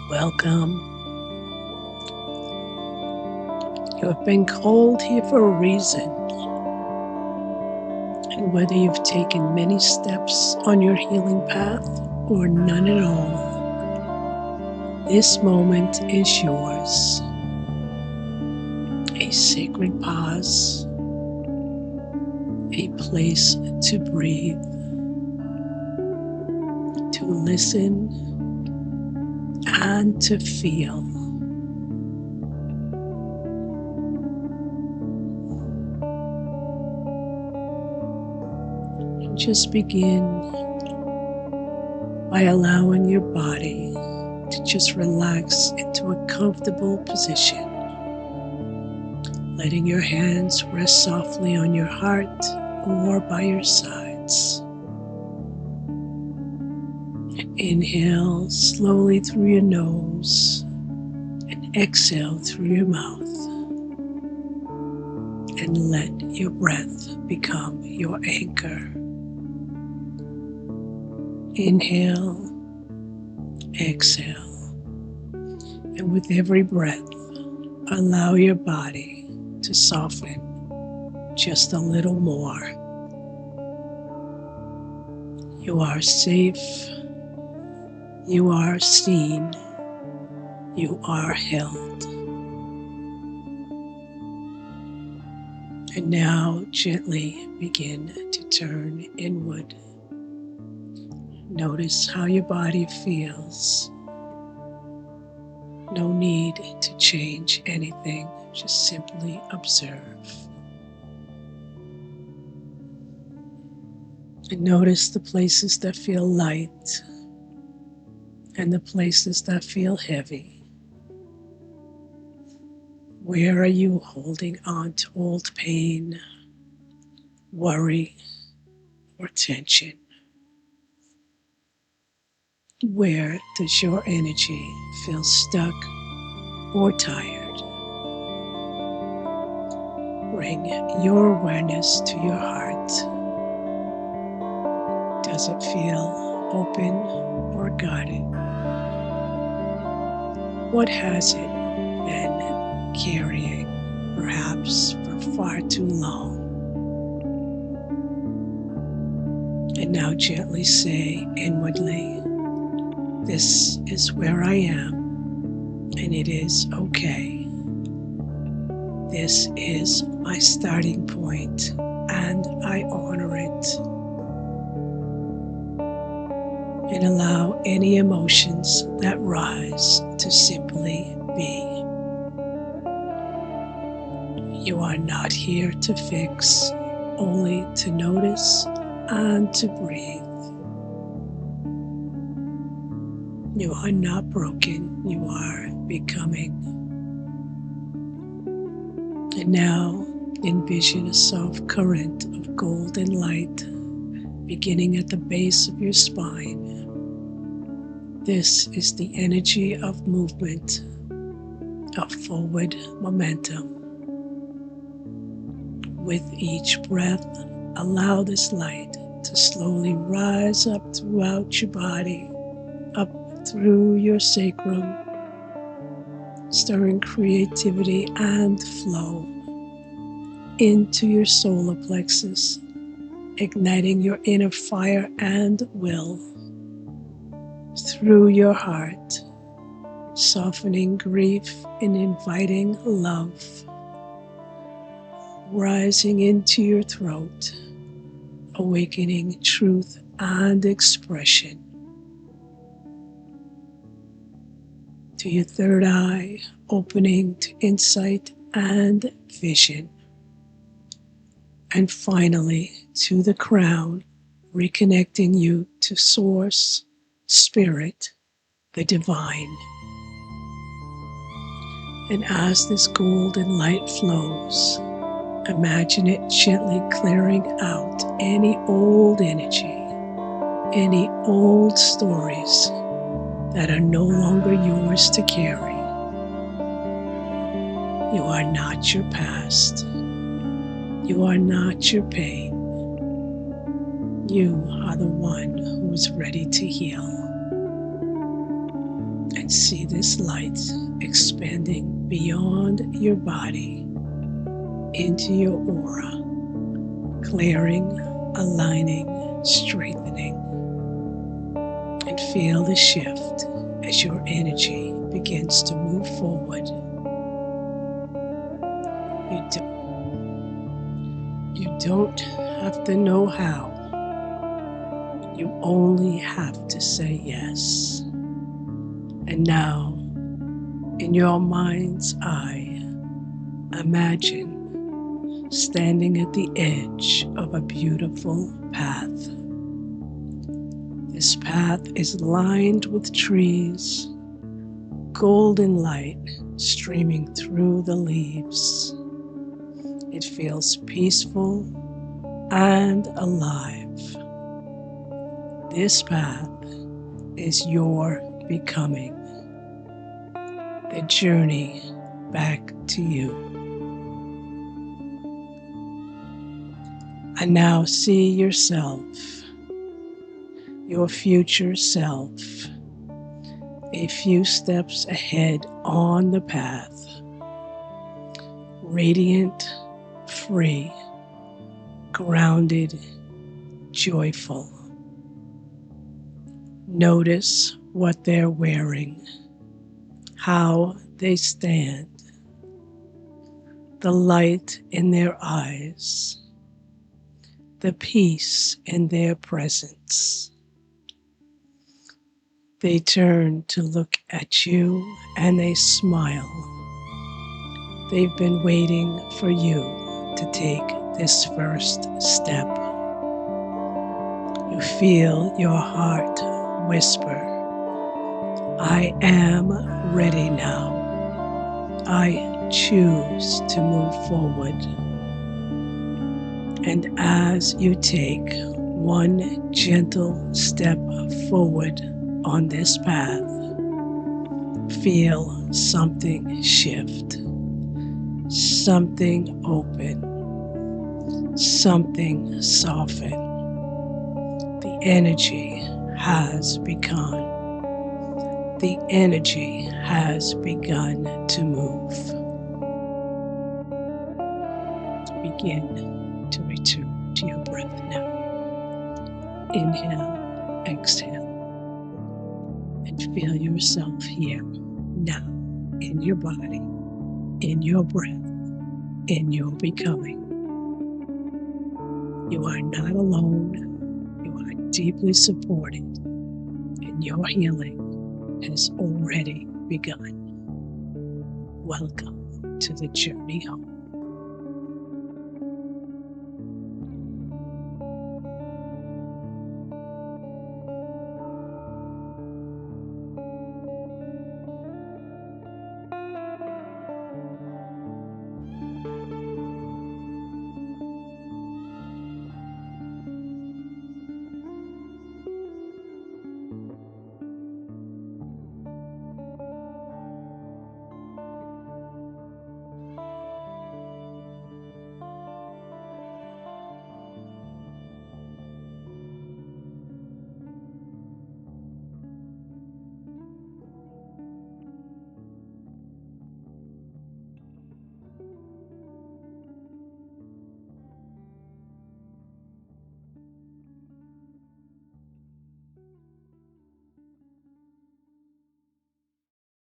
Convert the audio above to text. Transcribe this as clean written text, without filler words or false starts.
Welcome. You have been called here for a reason, and whether you've taken many steps on your healing path or none at all, this moment is yours. A sacred pause, a place to breathe, to listen, and to feel. Just begin by allowing your body to just relax into a comfortable position, letting your hands rest softly on your heart or by your sides. Inhale slowly through your nose and exhale through your mouth, and let your breath become your anchor. Inhale, exhale, and with every breath, allow your body to soften just a little more. You are safe, you are seen, you are held. And now gently begin to turn inward. Notice how your body feels. No need to change anything, just simply observe. And notice the places that feel light and the places that feel heavy. Where are you holding on to old pain, worry, or tension? Where does your energy feel stuck or tired? Bring your awareness to your heart. Does it feel open or guarded? What has it been carrying, perhaps for far too long? And now gently say inwardly, this is where I am, and it is okay. This is my starting point, and I honor it. And allow any emotions that rise to simply be. You are not here to fix, only to notice and to breathe. You are not broken, you are becoming. And now envision a soft current of golden light beginning at the base of your spine. This is the energy of movement, of forward momentum. With each breath, allow this light to slowly rise up throughout your body, up through your sacrum, stirring creativity and flow into your solar plexus, igniting your inner fire and will through your heart, softening grief and inviting love, rising into your throat, awakening truth and expression. To your third eye, opening to insight and vision. And finally, to the crown, reconnecting you to Source, Spirit, the Divine. And as this golden light flows, imagine it gently clearing out any old energy, any old stories that are no longer yours to carry. You are not your past. You are not your pain. You are the one who is ready to heal. And and see this light expanding beyond your body into your aura, clearing, aligning, strengthening, and feel the shift as your energy begins to move forward. You don't have to know how. You only have to say yes. And now, in your mind's eye, imagine standing at the edge of a beautiful path. This path is lined with trees, golden light streaming through the leaves. It feels peaceful and alive. This path is your becoming, the journey back to you. And now see yourself, your future self, a few steps ahead on the path, radiant, free, grounded, joyful. Notice what they're wearing, how they stand, the light in their eyes, the peace in their presence. They turn to look at you and they smile. They've been waiting for you to take this first step. You feel your heart whisper, I am ready now. I choose to move forward. And as you take one gentle step forward on this path, feel something shift, something open, something soften. The energy has begun. The energy has begun to move. Begin to return to your breath now. Inhale, exhale, and feel yourself here now in your body, in your breath, in your becoming. You are not alone. You are deeply supported, and your healing has already begun. Welcome to the journey home.